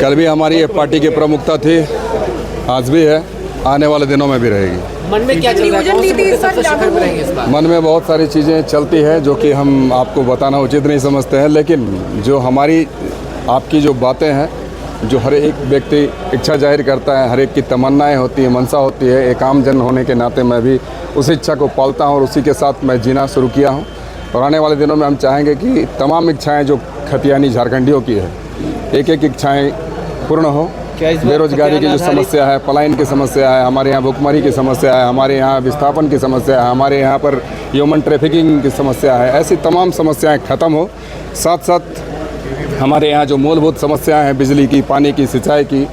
कल भी हमारी ये पार्टी की प्रमुखता थी, आज भी है, आने वाले दिनों में भी रहेगी। मन में क्या चल रहा है? कौन से मुद्दे सबसे शिखर पे रहेंगे इस बार? मन में बहुत सारी चीज़ें चलती है जो कि हम आपको बताना उचित नहीं समझते हैं, लेकिन जो हमारी आपकी जो बातें हैं, जो हर एक व्यक्ति इच्छा जाहिर करता है, हर एक की तमन्नाएं होती है, मनसा होती है, एक आम जन होने के नाते मैं भी उस इच्छा को पालता हूं और उसी के साथ मैं जीना शुरू किया हूं। और आने वाले दिनों में हम चाहेंगे कि तमाम इच्छाएं जो खतियानी झारखंडियों की है, एक एक इच्छाएं पूर्ण हो। बेरोजगारी की जो समस्या है, पलायन की समस्या है, हमारे यहाँ भुखमरी की समस्या है, हमारे यहाँ विस्थापन की समस्या है, हमारे यहाँ पर ह्यूमन ट्रैफिकिंग की समस्या है, ऐसी तमाम समस्याएं ख़त्म हो। साथ साथ हमारे यहाँ जो मूलभूत समस्याएं हैं, बिजली की, पानी की, सिंचाई की,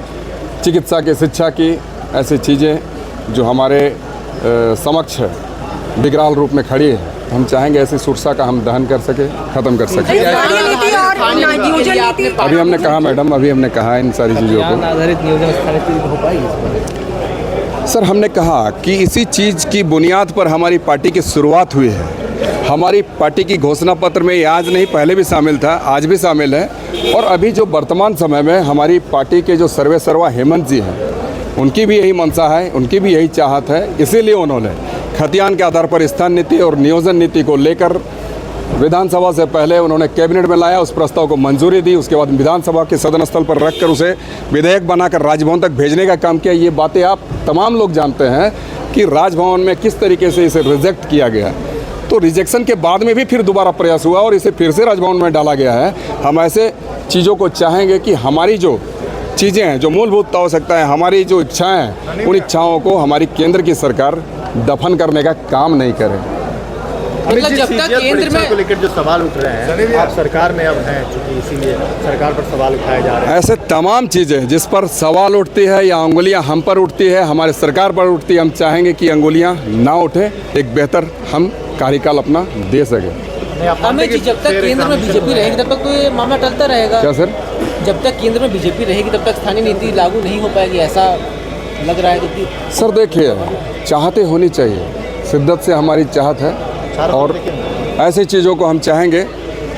चिकित्सा की, शिक्षा की, ऐसी चीज़ें जो हमारे समक्ष विकराल रूप में खड़ी है, हम चाहेंगे ऐसी सुरक्षा का हम दहन कर सके, ख़त्म कर सकें। अभी हमने कहा मैडम, अभी हमने कहा इन सारी चीज़ों को आधारित नियोजन स्थापित हो पाएगी। सर, हमने कहा कि इसी चीज़ की बुनियाद पर हमारी पार्टी की शुरुआत हुई है। हमारी पार्टी की घोषणा पत्र में ये आज नहीं, पहले भी शामिल था, आज भी शामिल है। और अभी जो वर्तमान समय में हमारी पार्टी के जो सर्वे सर्वा हेमंत जी हैं, उनकी भी यही मंशा है, उनकी भी यही चाहत है। इसीलिए उन्होंने खतियान के आधार पर स्थान नीति और नियोजन नीति को लेकर विधानसभा से पहले उन्होंने कैबिनेट में लाया, उस प्रस्ताव को मंजूरी दी, उसके बाद विधानसभा के सदन स्थल पर रखकर उसे विधेयक बनाकर राजभवन तक भेजने का काम किया। ये बातें आप तमाम लोग जानते हैं कि राजभवन में किस तरीके से इसे रिजेक्ट किया गया। तो रिजेक्शन के बाद में भी फिर दोबारा प्रयास हुआ और इसे फिर से राजभवन में डाला गया है। हम ऐसे चीज़ों को चाहेंगे कि हमारी जो चीज़ें हैं, जो मूलभूत आवश्यकता है, हमारी जो इच्छाएं हैं, उन इच्छाओं को हमारी केंद्र की सरकार दफन करने का काम नहीं करे। मतलब जब तक केंद्र में को लेकर जो सवाल उठ रहे हैं, आप सरकार में अब हैं, चूंकि इसीलिए सरकार पर सवाल उठाए जा रहे हैं। ऐसे तमाम चीज़ें जिस पर सवाल उठती है या अंगुलियां हम पर उठती है, हमारे सरकार पर उठती है, हम चाहेंगे कि अंगुलियां ना उठे, एक बेहतर हम कार्यकाल अपना दे सके। अमित जी, जब तक केंद्र में बीजेपी रहेगी तब तक तो ये मामला टलता रहेगा। क्या सर? जब तक केंद्र में बीजेपी रहेगी तब तक स्थानीय नीति लागू नहीं हो पाएगी, ऐसा लग रहा है। क्योंकि सर देखिए, चाहते होनी चाहिए, शिद्दत से हमारी चाहत है और ऐसी चीज़ों को हम चाहेंगे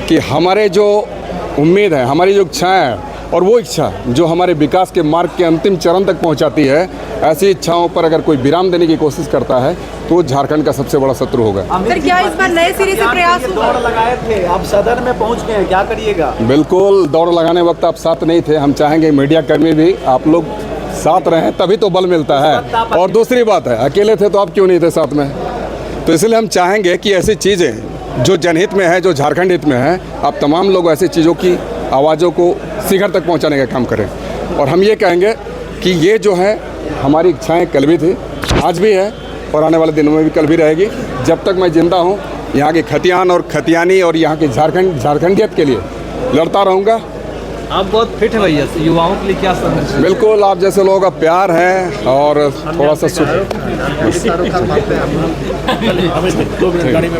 कि हमारे जो उम्मीद है, हमारी जो इच्छाएं हैं और वो इच्छा जो हमारे विकास के मार्ग के अंतिम चरण तक पहुंचाती है, ऐसी इच्छाओं पर अगर कोई विराम देने की कोशिश करता है तो झारखंड का सबसे बड़ा शत्रु होगा। सर, क्या इस बार नए सिरे से प्रयास हुआ? दौड़ लगाए थे, आप सदन में पहुंच गए, क्या करिएगा? बिल्कुल, दौड़ लगाने वक्त आप साथ नहीं थे। हम चाहेंगे मीडिया कर्मी भी आप लोग साथ रहें, तभी तो बल मिलता है। और दूसरी बात है, अकेले थे तो आप क्यों नहीं थे साथ में? तो इसलिए हम चाहेंगे कि ऐसी चीज़ें जो जनहित में है, जो झारखंड हित में है, आप तमाम लोग ऐसी चीज़ों की आवाज़ों को शिखर तक पहुंचाने का काम करें। और हम ये कहेंगे कि ये जो है हमारी इच्छाएं कल भी थी, आज भी है और आने वाले दिनों में भी कल भी रहेगी। जब तक मैं जिंदा हूँ, यहाँ के खतियान और खतियानी और यहाँ के झारखंडियत के लिए लड़ता रहूँगा। आप बहुत फिट है भैया, युवाओं के लिए क्या संदेश? बिल्कुल, आप जैसे लोगों का प्यार है और थोड़ा सा